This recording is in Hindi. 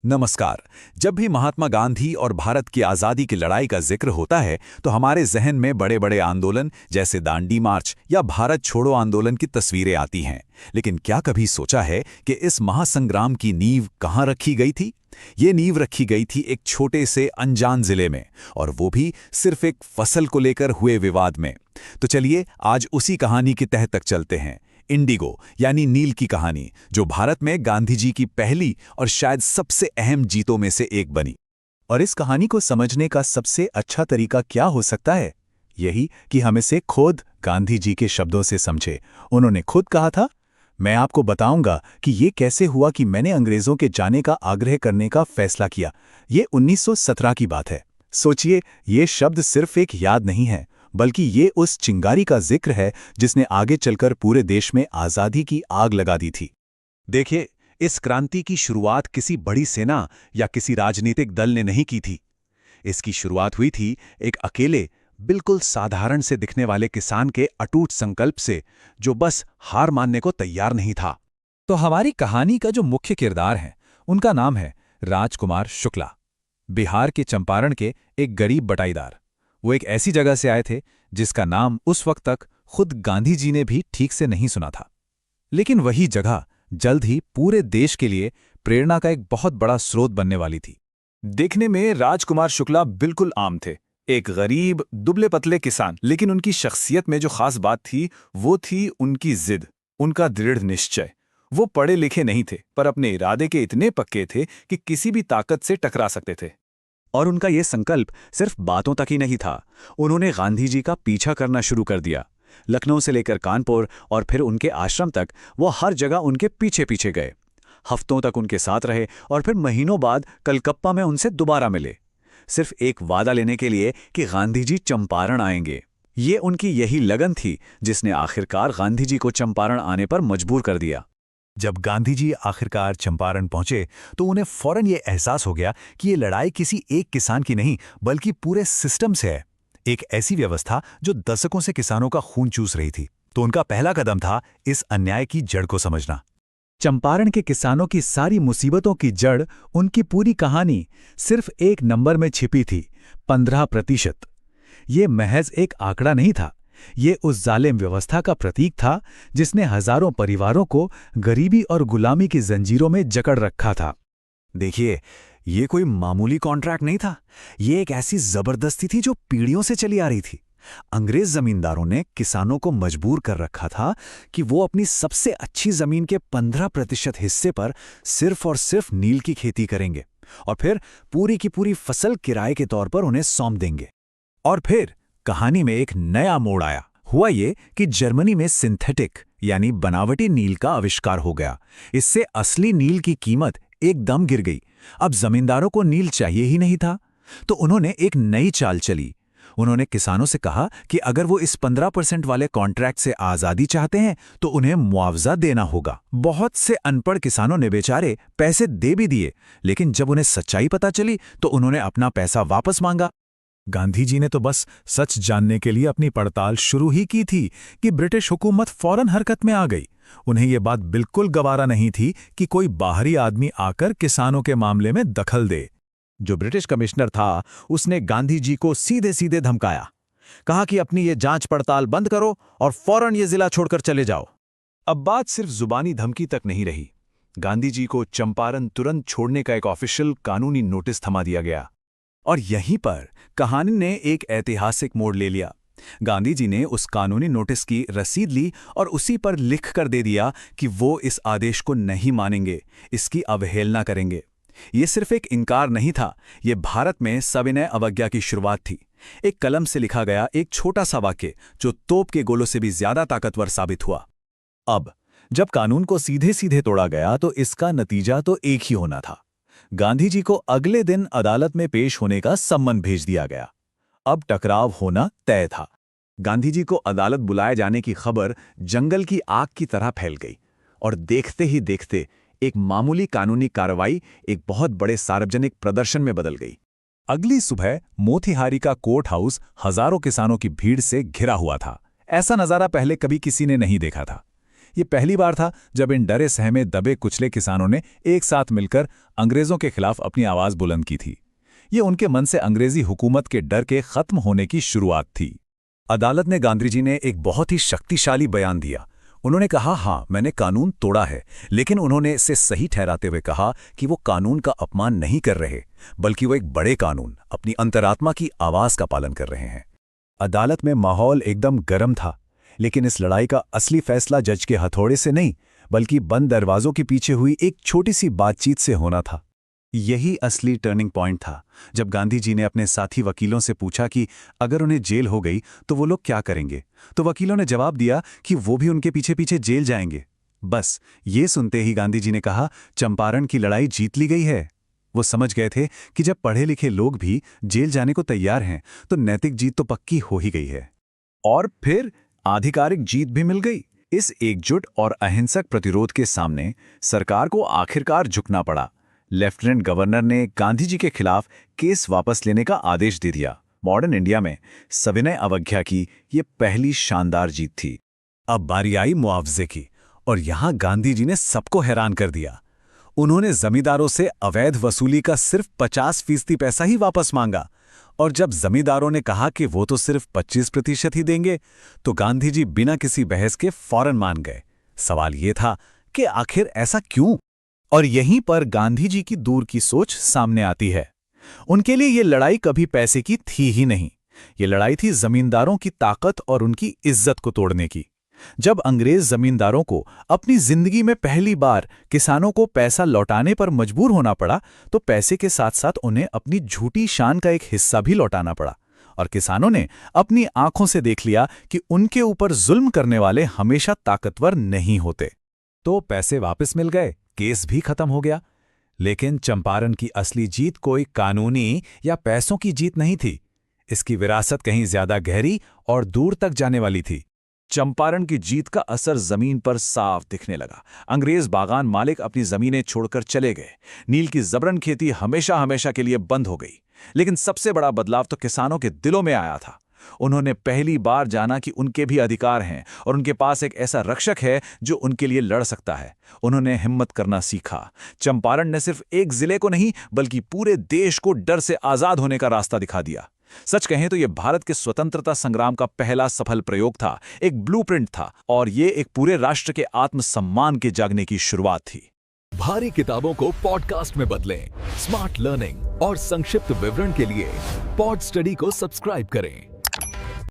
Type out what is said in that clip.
नमस्कार। जब भी महात्मा गांधी और भारत की आज़ादी की लड़ाई का जिक्र होता है तो हमारे जहन में बड़े बड़े आंदोलन जैसे दांडी मार्च या भारत छोड़ो आंदोलन की तस्वीरें आती हैं। लेकिन क्या कभी सोचा है कि इस महासंग्राम की नींव कहाँ रखी गई थी? ये नींव रखी गई थी एक छोटे से अनजान जिले में, और वो भी सिर्फ एक फसल को लेकर हुए विवाद में। तो चलिए आज उसी कहानी की तह तक चलते हैं। इंडिगो यानी नील की कहानी, जो भारत में गांधी जी की पहली और शायद सबसे अहम जीतों में से एक बनी। और इस कहानी को समझने का सबसे अच्छा तरीका क्या हो सकता है? यही कि हम इसे खुद गांधी जी के शब्दों से समझे। उन्होंने खुद कहा था, मैं आपको बताऊंगा कि ये कैसे हुआ कि मैंने अंग्रेजों के जाने का आग्रह करने का फैसला किया। ये 1917 की बात है। सोचिए, ये शब्द सिर्फ एक याद नहीं है, बल्कि ये उस चिंगारी का जिक्र है जिसने आगे चलकर पूरे देश में आज़ादी की आग लगा दी थी। देखिए, इस क्रांति की शुरुआत किसी बड़ी सेना या किसी राजनीतिक दल ने नहीं की थी। इसकी शुरुआत हुई थी एक अकेले, बिल्कुल साधारण से दिखने वाले किसान के अटूट संकल्प से, जो बस हार मानने को तैयार नहीं था। तो हमारी कहानी का जो मुख्य किरदार है, उनका नाम है राजकुमार शुक्ला। बिहार के चंपारण के एक गरीब बटाईदार। वो एक ऐसी जगह से आए थे जिसका नाम उस वक्त तक खुद गांधी जी ने भी ठीक से नहीं सुना था। लेकिन वही जगह जल्द ही पूरे देश के लिए प्रेरणा का एक बहुत बड़ा स्रोत बनने वाली थी। देखने में राजकुमार शुक्ला बिल्कुल आम थे, एक गरीब दुबले पतले किसान। लेकिन उनकी शख्सियत में जो खास बात थी वो थी उनकी जिद, उनका दृढ़ निश्चय। वो पढ़े लिखे नहीं थे, पर अपने इरादे के इतने पक्के थे कि किसी भी ताकत से टकरा सकते थे। और उनका ये संकल्प सिर्फ बातों तक ही नहीं था। उन्होंने गांधी जी का पीछा करना शुरू कर दिया। लखनऊ से लेकर कानपुर और फिर उनके आश्रम तक वो हर जगह उनके पीछे पीछे गए। हफ्तों तक उनके साथ रहे और फिर महीनों बाद कलकत्ता में उनसे दोबारा मिले, सिर्फ एक वादा लेने के लिए कि गांधी जी चंपारण आएंगे। ये उनकी यही लगन थी जिसने आखिरकार गांधी जी को चंपारण आने पर मजबूर कर दिया। जब गांधी जी आखिरकार चंपारण पहुंचे तो उन्हें फौरन ये एहसास हो गया कि ये लड़ाई किसी एक किसान की नहीं, बल्कि पूरे सिस्टम से है। एक ऐसी व्यवस्था जो दशकों से किसानों का खून चूस रही थी। तो उनका पहला कदम था इस अन्याय की जड़ को समझना। चंपारण के किसानों की सारी मुसीबतों की जड़, उनकी पूरी कहानी सिर्फ एक नंबर में छिपी थी, 15%। ये महज एक आंकड़ा नहीं था, ये उस जालिम व्यवस्था का प्रतीक था जिसने हजारों परिवारों को गरीबी और गुलामी की जंजीरों में जकड़ रखा था। देखिए, ये कोई मामूली कॉन्ट्रैक्ट नहीं था। ये एक ऐसी जबरदस्ती थी जो पीढ़ियों से चली आ रही थी। अंग्रेज जमींदारों ने किसानों को मजबूर कर रखा था कि वो अपनी सबसे अच्छी जमीन के 15% हिस्से पर सिर्फ और सिर्फ नील की खेती करेंगे, और फिर पूरी की पूरी फसल किराए के तौर पर उन्हें सौंप देंगे। और फिर कहानी में एक नया मोड़ आया। हुआ ये कि जर्मनी में सिंथेटिक यानी बनावटी नील का आविष्कार हो गया। इससे असली नील की कीमत एकदम गिर गई। अब जमींदारों को नील चाहिए ही नहीं था। तो उन्होंने एक नई चाल चली। उन्होंने किसानों से कहा कि अगर वो इस 15% वाले कॉन्ट्रैक्ट से आज़ादी चाहते हैं तो उन्हें मुआवजा देना होगा। बहुत से अनपढ़ किसानों ने बेचारे पैसे दे भी दिए, लेकिन जब उन्हें सच्चाई पता चली तो उन्होंने अपना पैसा वापस मांगा। गांधी जी ने तो बस सच जानने के लिए अपनी पड़ताल शुरू ही की थी कि ब्रिटिश हुकूमत फौरन हरकत में आ गई। उन्हें यह बात बिल्कुल गवारा नहीं थी कि कोई बाहरी आदमी आकर किसानों के मामले में दखल दे। जो ब्रिटिश कमिश्नर था उसने गांधी जी को सीधे सीधे धमकाया, कहा कि अपनी ये जांच पड़ताल बंद करो और फौरन ये जिला छोड़कर चले जाओ। अब बात सिर्फ जुबानी धमकी तक नहीं रही। गांधी जी को चंपारण तुरंत छोड़ने का एक ऑफिशियल कानूनी नोटिस थमा दिया गया। और यहीं पर कहानी ने एक ऐतिहासिक मोड़ ले लिया। गांधी जी ने उस कानूनी नोटिस की रसीद ली और उसी पर लिख कर दे दिया कि वो इस आदेश को नहीं मानेंगे, इसकी अवहेलना करेंगे। ये सिर्फ एक इनकार नहीं था, ये भारत में सविनय अवज्ञा की शुरुआत थी। एक कलम से लिखा गया एक छोटा सा वाक्य जो तोप के गोलों से भी ज्यादा ताकतवर साबित हुआ। अब जब कानून को सीधे सीधे तोड़ा गया तो इसका नतीजा तो एक ही होना था। गांधी जी को अगले दिन अदालत में पेश होने का सम्मन भेज दिया गया। अब टकराव होना तय था। गांधी जी को अदालत बुलाए जाने की खबर जंगल की आग की तरह फैल गई, और देखते ही देखते एक मामूली कानूनी कार्रवाई एक बहुत बड़े सार्वजनिक प्रदर्शन में बदल गई। अगली सुबह मोतिहारी का कोर्ट हाउस हजारों किसानों की भीड़ से घिरा हुआ था। ऐसा नजारा पहले कभी किसी ने नहीं देखा था। ये पहली बार था जब इन डरे सहमे दबे कुचले किसानों ने एक साथ मिलकर अंग्रेजों के खिलाफ अपनी आवाज बुलंद की थी। ये उनके मन से अंग्रेजी हुकूमत के डर के खत्म होने की शुरुआत थी। अदालत ने गांधी जी ने एक बहुत ही शक्तिशाली बयान दिया। उन्होंने कहा, हाँ, मैंने कानून तोड़ा है, लेकिन उन्होंने इसे सही ठहराते हुए कहा कि वो कानून का अपमान नहीं कर रहे, बल्कि वो एक बड़े कानून, अपनी अंतरात्मा की आवाज का पालन कर रहे हैं। अदालत में माहौल एकदम गर्म था, लेकिन इस लड़ाई का असली फैसला जज के हथौड़े से नहीं, बल्कि बंद दरवाजों के पीछे हुई एक छोटी सी बातचीत से होना था। यही असली टर्निंग पॉइंट था, जब गांधी जी ने अपने साथी वकीलों से पूछा कि अगर उन्हें जेल हो गई तो वो लोग क्या करेंगे। तो वकीलों ने जवाब दिया कि वो भी उनके पीछे पीछे जेल जाएंगे। बस ये सुनते ही गांधी जी ने कहा, चंपारण की लड़ाई जीत ली गई है। वो समझ गए थे कि जब पढ़े लिखे लोग भी जेल जाने को तैयार हैं तो नैतिक जीत तो पक्की हो ही गई है। और फिर आधिकारिक जीत भी मिल गई। इस एकजुट और अहिंसक प्रतिरोध के सामने सरकार को आखिरकार झुकना पड़ा। लेफ्टिनेंट गवर्नर ने गांधी जी के खिलाफ केस वापस लेने का आदेश दे दिया। मॉडर्न इंडिया में सविनय अवज्ञा की ये पहली शानदार जीत थी। अब बारी आई मुआवजे की, और यहां गांधी जी ने सबको हैरान कर दिया। उन्होंने जमींदारों से अवैध वसूली का सिर्फ 50% पैसा ही वापस मांगा, और जब जमींदारों ने कहा कि वो तो सिर्फ 25% ही देंगे, तो गांधी जी बिना किसी बहस के फौरन मान गए। सवाल ये था कि आखिर ऐसा क्यों? और यहीं पर गांधी जी की दूर की सोच सामने आती है। उनके लिए ये लड़ाई कभी पैसे की थी ही नहीं। ये लड़ाई थी जमींदारों की ताकत और उनकी इज्जत को तोड़ने की। जब अंग्रेज जमींदारों को अपनी जिंदगी में पहली बार किसानों को पैसा लौटाने पर मजबूर होना पड़ा, तो पैसे के साथ साथ उन्हें अपनी झूठी शान का एक हिस्सा भी लौटाना पड़ा। और किसानों ने अपनी आंखों से देख लिया कि उनके ऊपर जुल्म करने वाले हमेशा ताकतवर नहीं होते। तो पैसे वापस मिल गए, केस भी खत्म हो गया। लेकिन चंपारण की असली जीत कोई कानूनी या पैसों की जीत नहीं थी। इसकी विरासत कहीं ज्यादा गहरी और दूर तक जाने वाली थी। चंपारण की जीत का असर जमीन पर साफ दिखने लगा। अंग्रेज बागान मालिक अपनी जमीनें छोड़कर चले गए। नील की जबरन खेती हमेशा हमेशा के लिए बंद हो गई। लेकिन सबसे बड़ा बदलाव तो किसानों के दिलों में आया था। उन्होंने पहली बार जाना कि उनके भी अधिकार हैं और उनके पास एक ऐसा रक्षक है जो उनके लिए लड़ सकता है। उन्होंने हिम्मत करना सीखा। चंपारण ने सिर्फ एक जिले को नहीं, बल्कि पूरे देश को डर से आजाद होने का रास्ता दिखा दिया। सच कहें तो यह भारत के स्वतंत्रता संग्राम का पहला सफल प्रयोग था, एक ब्लूप्रिंट था, और ये एक पूरे राष्ट्र के आत्मसम्मान के जागने की शुरुआत थी। भारी किताबों को पॉडकास्ट में बदलें। स्मार्ट लर्निंग और संक्षिप्त विवरण के लिए पॉड स्टडी को सब्सक्राइब करें।